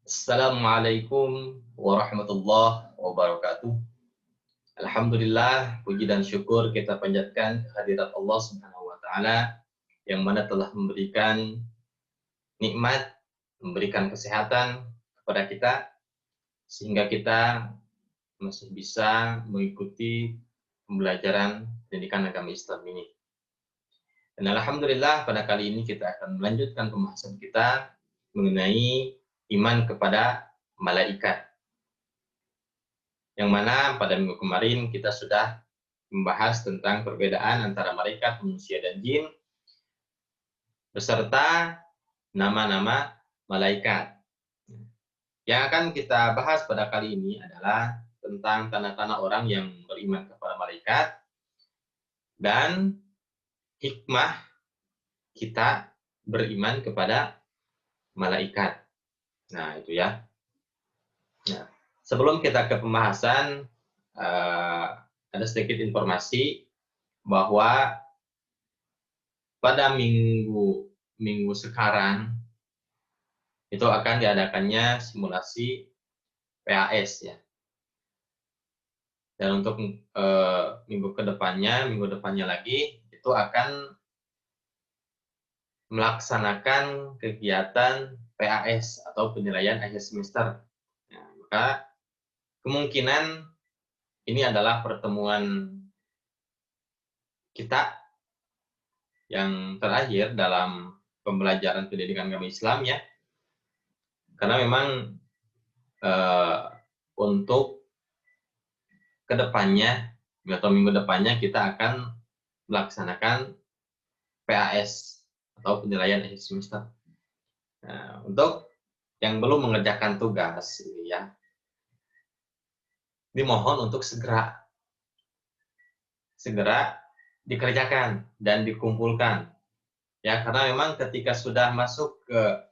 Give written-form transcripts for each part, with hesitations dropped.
Assalamualaikum warahmatullahi wabarakatuh. Alhamdulillah, puji dan syukur kita panjatkan kehadirat Allah Subhanahu wa taala yang mana telah memberikan nikmat, memberikan kesehatan kepada kita sehingga kita masih bisa mengikuti pembelajaran pendidikan agama Islam ini. Dan alhamdulillah pada kali ini kita akan melanjutkan pembahasan kita mengenai iman kepada malaikat. Yang mana pada minggu kemarin kita sudah membahas tentang perbedaan antara malaikat, manusia, dan jin, beserta nama-nama malaikat. Yang akan kita bahas pada kali ini adalah tentang tanda-tanda orang yang beriman kepada malaikat dan hikmah kita beriman kepada malaikat. Nah, itu ya. Nah, sebelum kita ke pembahasan, ada sedikit informasi bahwa pada minggu sekarang itu akan diadakannya simulasi PAS ya. Dan untuk minggu depannya lagi itu akan melaksanakan kegiatan PAS atau penilaian akhir semester. Nah, maka kemungkinan ini adalah pertemuan kita yang terakhir dalam pembelajaran pendidikan agama Islam ya. Karena memang untuk kedepannya atau minggu depannya kita akan melaksanakan PAS atau penilaian akhir semester. Nah, untuk yang belum mengerjakan tugas ini ya, dimohon untuk segera dikerjakan dan dikumpulkan ya, karena memang ketika sudah masuk ke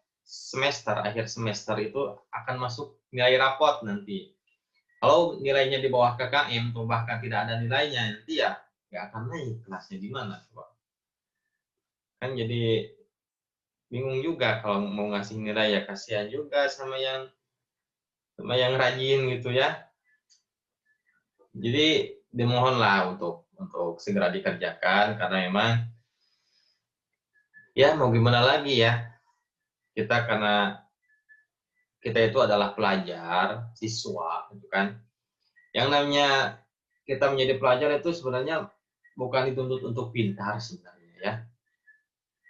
akhir semester itu akan masuk nilai rapot nanti. Kalau nilainya di bawah KKM atau bahkan tidak ada nilainya, nanti ya nggak akan naik kelasnya gimana coba. Kan jadi bingung juga kalau mau ngasih nilai, ya kasihan juga sama yang rajin gitu ya. Jadi dimohonlah untuk segera dikerjakan, karena memang ya mau gimana lagi ya, karena kita itu adalah pelajar, siswa gitu kan. Yang namanya kita menjadi pelajar itu sebenarnya bukan dituntut untuk pintar sebenarnya ya.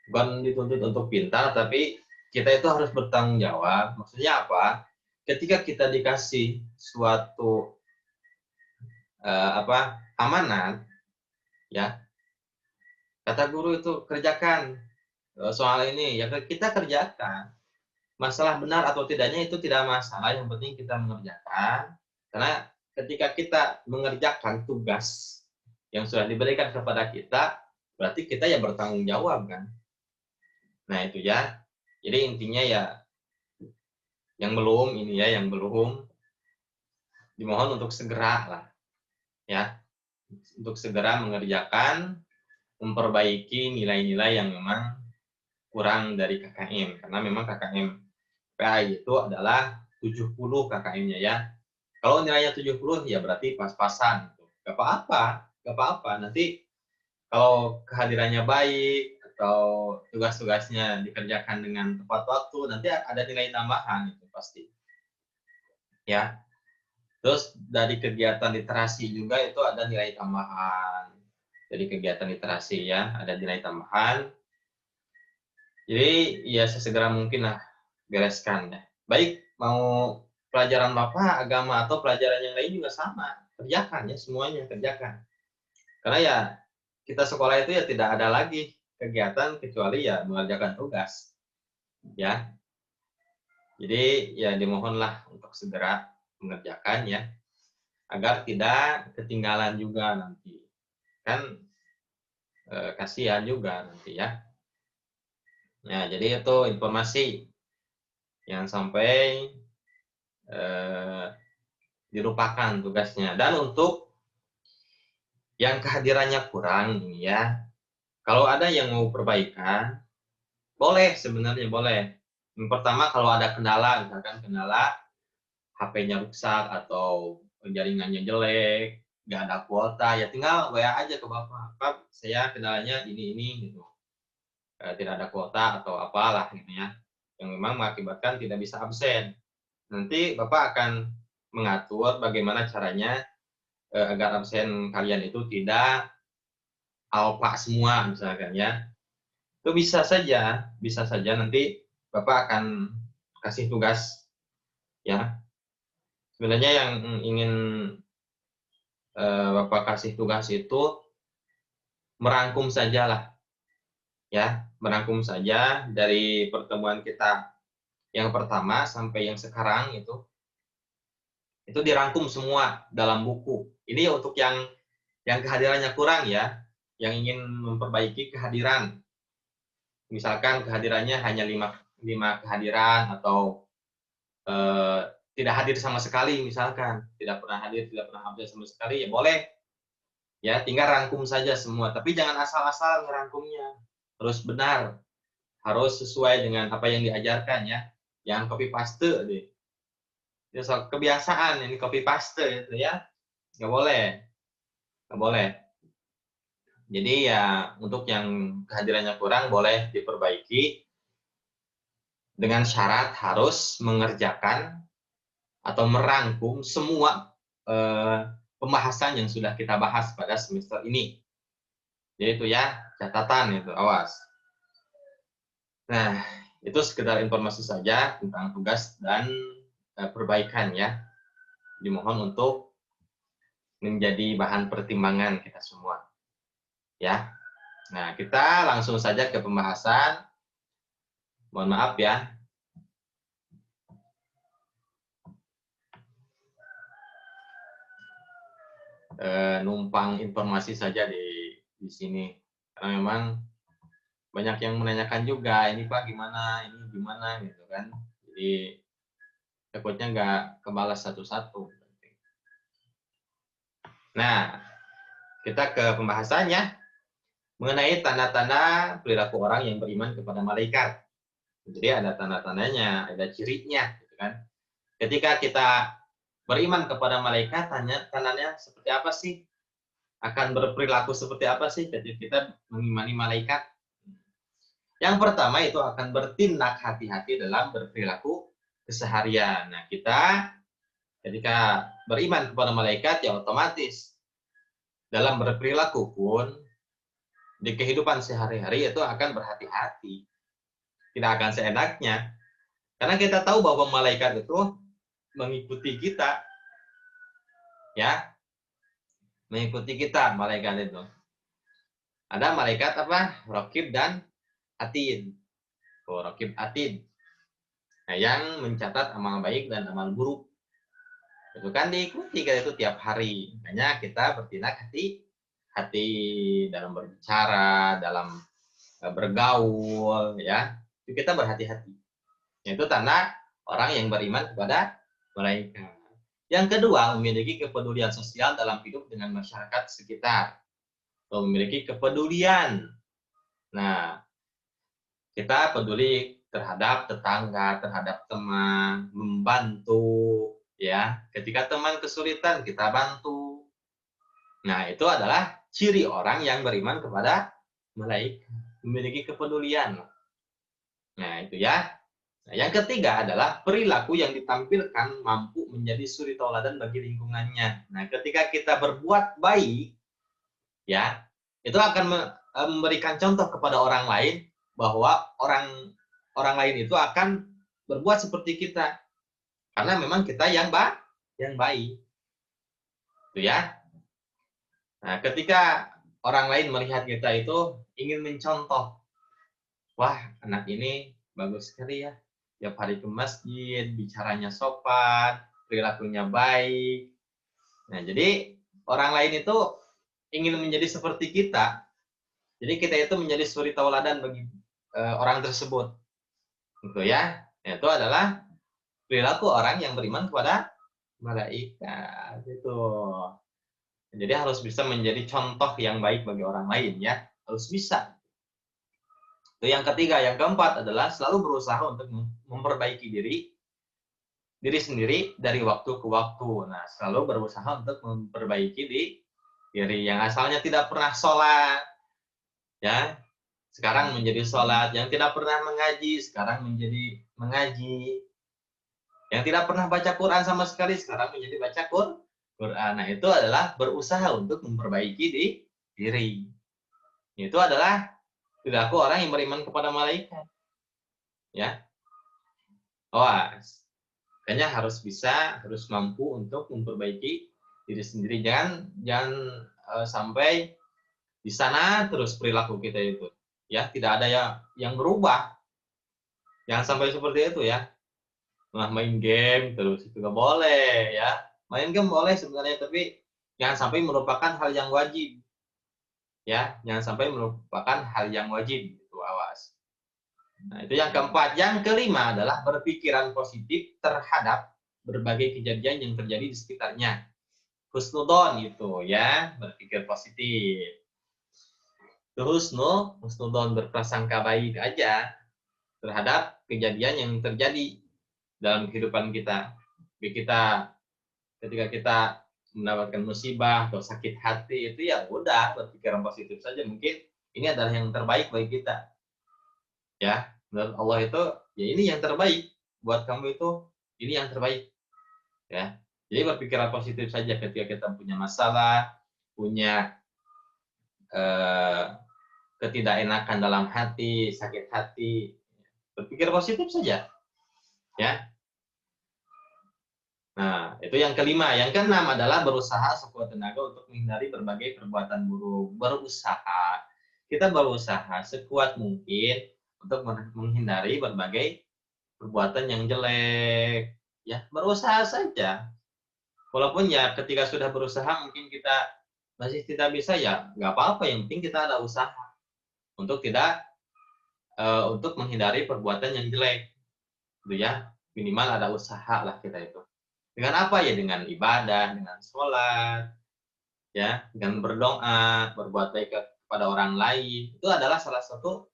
Bukan dituntut untuk pintar, tapi kita itu harus bertanggung jawab. Maksudnya apa? Ketika kita dikasih suatu amanat ya, kata guru itu kerjakan soal ini ya, kita kerjakan. Masalah benar atau tidaknya itu tidak masalah, yang penting kita mengerjakan. Karena ketika kita mengerjakan tugas yang sudah diberikan kepada kita, berarti kita ya bertanggung jawab kan. Nah itu ya, jadi intinya ya, yang belum dimohon untuk segera lah ya, untuk segera mengerjakan, memperbaiki nilai-nilai yang memang kurang dari KKM, karena memang KKM PA itu adalah 70 KKM-nya ya. Kalau nilainya 70 ya berarti pas-pasan. Gak apa-apa. Nanti kalau kehadirannya baik atau tugas-tugasnya dikerjakan dengan tepat waktu, nanti ada nilai tambahan itu pasti. Ya. Terus dari kegiatan literasi juga itu ada nilai tambahan. Jadi kegiatan literasi ya, ada nilai tambahan. Jadi ya sesegera mungkin lah bereskan ya. Baik, mau pelajaran Bapak agama atau pelajaran yang lain juga sama, kerjakan ya, semuanya kerjakan. Karena ya kita sekolah itu ya tidak ada lagi kegiatan kecuali ya mengerjakan tugas. Ya. Jadi ya dimohonlah untuk segera mengerjakan ya, agar tidak ketinggalan juga nanti. Kan kasihan juga nanti ya. Nah, jadi itu informasi yang sampai dilupakan tugasnya. Dan untuk yang kehadirannya kurang ini ya, kalau ada yang mau perbaikan, boleh, sebenarnya boleh. Yang pertama, kalau ada kendala, misalkan kendala HP-nya rusak atau jaringannya jelek, nggak ada kuota, ya tinggal WA aja ke Bapak. Pak, saya kendalanya ini gitu. Tidak ada kuota atau apalah gitu ya. Yang memang mengakibatkan tidak bisa absen. Nanti Bapak akan mengatur bagaimana caranya agar absen kalian itu tidak alpa semua misalkan ya. Itu bisa saja nanti Bapak akan kasih tugas ya. Sebenarnya yang ingin Bapak kasih tugas itu merangkum sajalah ya, merangkum saja dari pertemuan kita yang pertama sampai yang sekarang itu dirangkum semua dalam buku. Ini untuk yang kehadirannya kurang ya, yang ingin memperbaiki kehadiran. Misalkan kehadirannya hanya 5 kehadiran atau tidak hadir sama sekali, misalkan tidak pernah hadir, tidak pernah update sama sekali, ya boleh ya, tinggal rangkum saja semua, tapi jangan asal-asal ngerangkumnya, harus benar, harus sesuai dengan apa yang diajarkan ya, jangan copy paste deh. Ya, so, kebiasaan ini copy paste itu ya, nggak boleh. Jadi ya untuk yang kehadirannya kurang boleh diperbaiki dengan syarat harus mengerjakan atau merangkum semua pembahasan yang sudah kita bahas pada semester ini. Jadi itu ya, catatan itu, awas. Nah, itu sekedar informasi saja tentang tugas dan perbaikan ya. Dimohon untuk menjadi bahan pertimbangan kita semua. Ya. Nah, kita langsung saja ke pembahasan. Mohon maaf ya. Numpang informasi saja di sini. Karena memang banyak yang menanyakan juga, ini Pak gimana, ini gimana gitu kan. Jadi takutnya nggak kebalas satu-satu. Nah, kita ke pembahasannya mengenai tanda-tanda perilaku orang yang beriman kepada malaikat. Jadi ada tanda-tandanya, ada cirinya, gitu kan. Ketika kita beriman kepada malaikat, tandanya seperti apa sih? Akan berperilaku seperti apa sih ketika kita mengimani malaikat? Yang pertama itu akan bertindak hati-hati dalam berperilaku keseharian. Nah, kita ketika beriman kepada malaikat ya otomatis dalam berperilaku pun di kehidupan sehari-hari itu akan berhati-hati. Tidak akan seenaknya. Karena kita tahu bahwa malaikat itu mengikuti kita. Ya. Mengikuti kita malaikat itu. Ada malaikat apa? Raqib dan Atid. Raqib Atid. Nah, yang mencatat amal baik dan amal buruk. Itu kan diikuti kan itu tiap hari. Makanya kita bertindak hati dalam berbicara, dalam bergaul, ya. Itu kita berhati-hati. Itu tanda orang yang beriman kepada malaikat. Yang kedua, memiliki kepedulian sosial dalam hidup dengan masyarakat sekitar. Atau memiliki kepedulian. Nah, kita peduli terhadap tetangga, terhadap teman, membantu, ya. Ketika teman kesulitan, kita bantu. Nah, itu adalah ciri orang yang beriman kepada malaikat, memiliki kepedulian. Nah, itu ya. Nah, yang ketiga adalah perilaku yang ditampilkan mampu menjadi suri tauladan bagi lingkungannya. Nah, ketika kita berbuat baik, ya, itu akan memberikan contoh kepada orang lain bahwa orang lain itu akan berbuat seperti kita. Karena memang kita yang baik. Itu ya. Nah, ketika orang lain melihat kita itu ingin mencontoh, wah, anak ini bagus sekali ya. Tiap hari ke masjid, bicaranya sopan, perilakunya baik. Nah, jadi orang lain itu ingin menjadi seperti kita. Jadi kita itu menjadi suri tauladan bagi orang tersebut. Gitu ya. Itu adalah perilaku orang yang beriman kepada malaikat. Itu. Jadi harus bisa menjadi contoh yang baik bagi orang lain ya. Harus bisa. Itu yang ketiga. Yang keempat adalah selalu berusaha untuk memperbaiki diri sendiri dari waktu ke waktu. Nah, selalu berusaha untuk memperbaiki diri yang asalnya tidak pernah sholat, ya, sekarang menjadi sholat, yang tidak pernah mengaji, sekarang menjadi mengaji, yang tidak pernah baca Quran sama sekali, sekarang menjadi baca Quran. Nah, itu adalah berusaha untuk memperbaiki diri. Itu adalah perilaku orang yang beriman kepada malaikat. Ya, awas. Kayaknya harus mampu untuk memperbaiki diri sendiri. Jangan sampai di sana terus perilaku kita itu. Ya, tidak ada yang berubah. Jangan sampai seperti itu ya. Nah, main game terus itu nggak boleh ya. Main game boleh sebenarnya, tapi jangan sampai merupakan hal yang wajib. Ya, jangan sampai merupakan hal yang wajib, itu awas. Nah, itu yang keempat. Yang kelima adalah berpikiran positif terhadap berbagai kejadian yang terjadi di sekitarnya. Husnudon itu ya, berpikir positif. Husnudon berprasangka baik aja terhadap kejadian yang terjadi dalam kehidupan kita. Ketika kita mendapatkan musibah atau sakit hati, itu ya udah berpikiran positif saja. Mungkin ini adalah yang terbaik bagi kita. Ya, menurut Allah itu ya ini yang terbaik buat kamu, itu ini yang terbaik. Ya. Jadi berpikiran positif saja ketika kita punya masalah, punya ketidakenakan dalam hati, sakit hati, berpikir positif saja. Ya. Nah, itu yang kelima. Yang keenam adalah berusaha sekuat tenaga untuk menghindari berbagai perbuatan buruk. Berusaha. Kita berusaha sekuat mungkin untuk menghindari berbagai perbuatan yang jelek. Ya, berusaha saja. Walaupun ya ketika sudah berusaha mungkin kita masih tidak bisa, ya nggak apa-apa. Yang penting kita ada usaha untuk untuk menghindari perbuatan yang jelek. Gitu ya. Minimal ada usaha lah kita itu. Dengan apa ya? Dengan ibadah, dengan sholat, ya, dengan berdoa, berbuat baik kepada orang lain. Itu adalah salah satu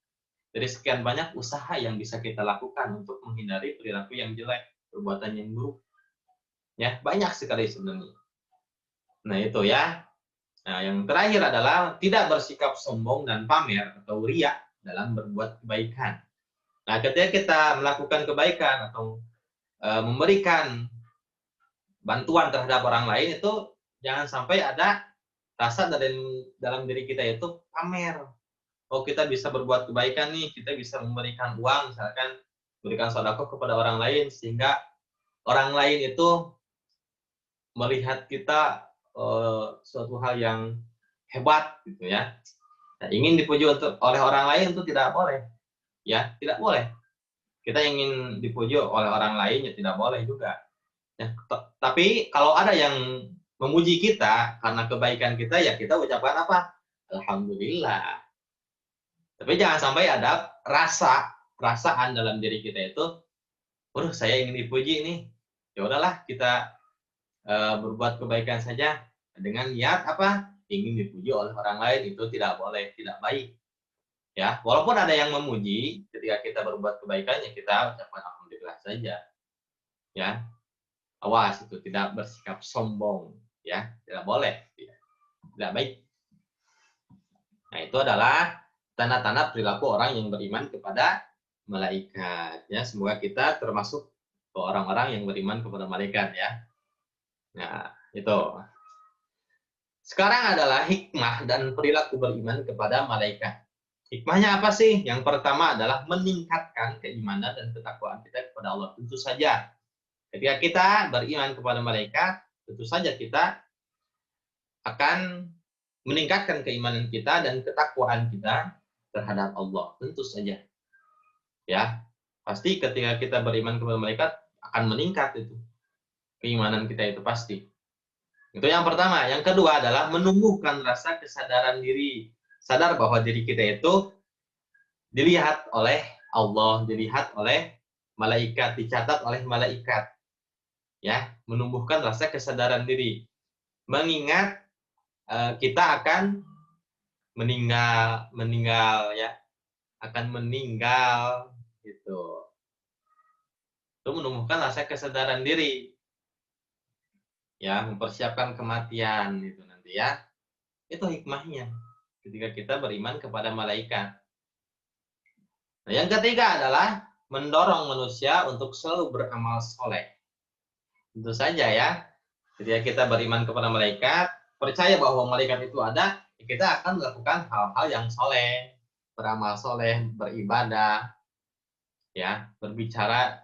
dari sekian banyak usaha yang bisa kita lakukan untuk menghindari perilaku yang jelek, perbuatan yang buruk. Ya, banyak sekali sebenarnya. Nah, itu ya. Nah, yang terakhir adalah tidak bersikap sombong dan pamer atau riya dalam berbuat kebaikan. Nah, ketika kita melakukan kebaikan atau memberikan bantuan terhadap orang lain, itu jangan sampai ada rasa dalam diri kita itu pamer. Oh, kita bisa berbuat kebaikan nih, kita bisa memberikan uang, misalkan berikan sedekah kepada orang lain, sehingga orang lain itu melihat kita suatu hal yang hebat gitu ya. Nah, ingin dipuji oleh orang lain itu tidak boleh. Ya, tidak boleh. Kita ingin dipuji oleh orang lain ya tidak boleh juga. Ya, tapi kalau ada yang memuji kita karena kebaikan kita, ya kita ucapkan apa? Alhamdulillah. Tapi jangan sampai ada perasaan dalam diri kita itu, waduh saya ingin dipuji nih. Ya udahlah kita berbuat kebaikan saja dengan niat apa? Ingin dipuji oleh orang lain, itu tidak boleh, tidak baik. Ya, walaupun ada yang memuji, ketika kita berbuat kebaikan ya kita ucapkan alhamdulillah saja. Ya, awas itu tidak bersikap sombong, ya tidak boleh, tidak baik. Nah, itu adalah tanda-tanda perilaku orang yang beriman kepada malaikat. Ya, semoga kita termasuk orang-orang yang beriman kepada malaikat ya. Nah, itu. Sekarang adalah hikmah dan perilaku beriman kepada malaikat. Hikmahnya apa sih? Yang pertama adalah meningkatkan keimanan dan ketakwaan kita kepada Allah. Tentu saja ketika kita beriman kepada malaikat, tentu saja kita akan meningkatkan keimanan kita dan ketakwaan kita terhadap Allah. Tentu saja. Ya, pasti ketika kita beriman kepada malaikat akan meningkat itu. Keimanan kita itu pasti. Itu yang pertama. Yang kedua adalah menumbuhkan rasa kesadaran diri. Sadar bahwa diri kita itu dilihat oleh Allah, dilihat oleh malaikat, dicatat oleh malaikat. Ya, menumbuhkan rasa kesadaran diri. Mengingat kita akan meninggal ya, akan meninggal gitu. itu menumbuhkan rasa kesadaran diri, ya, mempersiapkan kematian itu nanti ya. Itu hikmahnya ketika kita beriman kepada malaikat. Nah, yang ketiga adalah mendorong manusia untuk selalu beramal soleh. Tentu saja ya, ketika kita beriman kepada malaikat, percaya bahwa malaikat itu ada, kita akan melakukan hal-hal yang soleh, beramal soleh, beribadah, ya, berbicara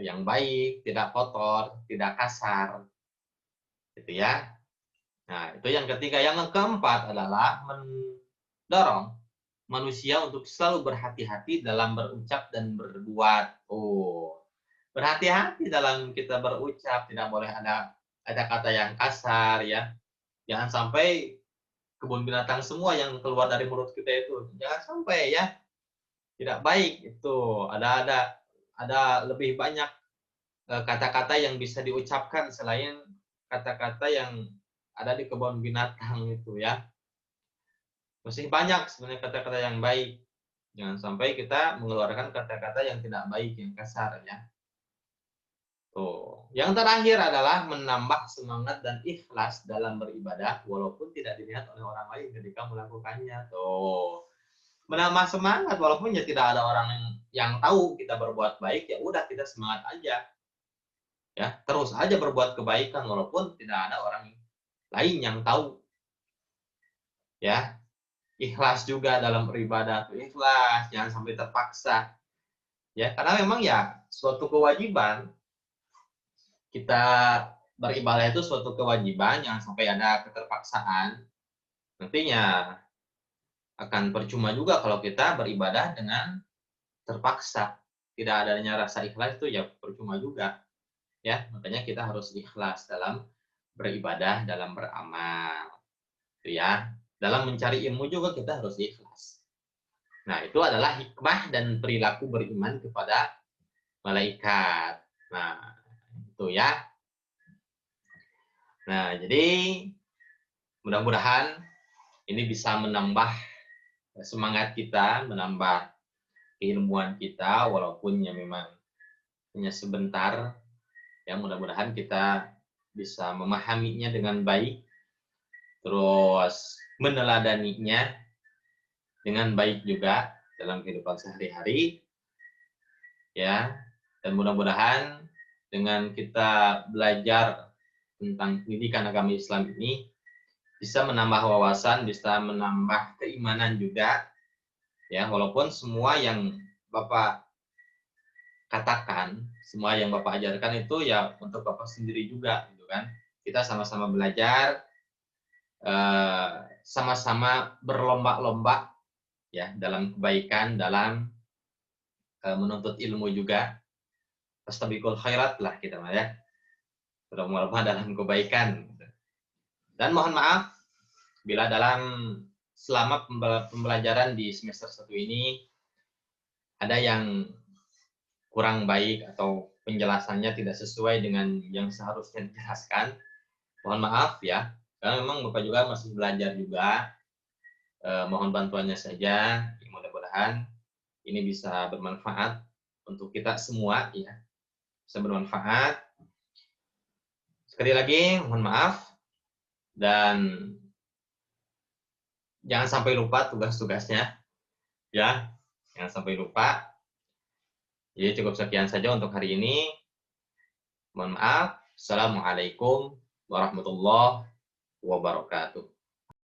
yang baik, tidak kotor, tidak kasar, gitu ya. Nah, itu yang ketiga. Yang keempat adalah mendorong manusia untuk selalu berhati-hati dalam berucap dan berbuat. Oh, berhati-hati dalam kita berucap, tidak boleh ada kata yang kasar ya. Jangan sampai kebun binatang semua yang keluar dari mulut kita itu. Jangan sampai ya. Tidak baik itu. Ada lebih banyak kata-kata yang bisa diucapkan selain kata-kata yang ada di kebun binatang itu ya. Masih banyak sebenarnya kata-kata yang baik. Jangan sampai kita mengeluarkan kata-kata yang tidak baik, yang kasar ya. Tuh. Yang terakhir adalah menambah semangat dan ikhlas dalam beribadah walaupun tidak dilihat oleh orang lain ketika melakukannya. Tuh. Menambah semangat walaupun ya tidak ada orang yang tahu kita berbuat baik, ya udah kita semangat aja. Ya, terus aja berbuat kebaikan walaupun tidak ada orang lain yang tahu. Ya, ikhlas juga dalam beribadah, tuh ikhlas, jangan sampai terpaksa. Ya, karena memang ya suatu kewajiban kita beribadah itu suatu kewajiban, jangan sampai ada keterpaksaan. Nantinya akan percuma juga kalau kita beribadah dengan terpaksa. Tidak adanya rasa ikhlas itu ya percuma juga. Ya, makanya kita harus ikhlas dalam beribadah, dalam beramal. Itu ya. Dalam mencari ilmu juga kita harus ikhlas. Nah, itu adalah hikmah dan perilaku beriman kepada malaikat. Nah, itu ya. Nah, jadi mudah-mudahan ini bisa menambah semangat kita, menambah keilmuan kita, walaupun ya memang hanya sebentar. Ya, mudah-mudahan kita bisa memahaminya dengan baik, terus meneladaninya dengan baik juga dalam kehidupan sehari-hari, ya. Dan mudah-mudahan dengan kita belajar tentang pendidikan agama Islam ini bisa menambah wawasan, bisa menambah keimanan juga, ya. Walaupun semua yang Bapak katakan, semua yang Bapak ajarkan itu ya untuk Bapak sendiri juga, gitu kan. Kita sama-sama belajar, sama-sama berlomba-lomba ya dalam kebaikan, dalam menuntut ilmu juga. Fastabiqul khairat lah kita mah ya. Berlomba-lomba dalam kebaikan. Dan mohon maaf bila dalam selama pembelajaran di semester 1 ini ada yang kurang baik atau penjelasannya tidak sesuai dengan yang seharusnya dijelaskan. Mohon maaf ya. Karena memang Bapak juga masih belajar juga. Mohon bantuannya saja. Mudah-mudahan ini bisa bermanfaat untuk kita semua ya. Bisa bermanfaat. Sekali lagi mohon maaf dan jangan sampai lupa tugas-tugasnya ya. Jangan sampai lupa. Jadi cukup sekian saja untuk hari ini. Mohon maaf. Assalamualaikum warahmatullahi wabarakatuh.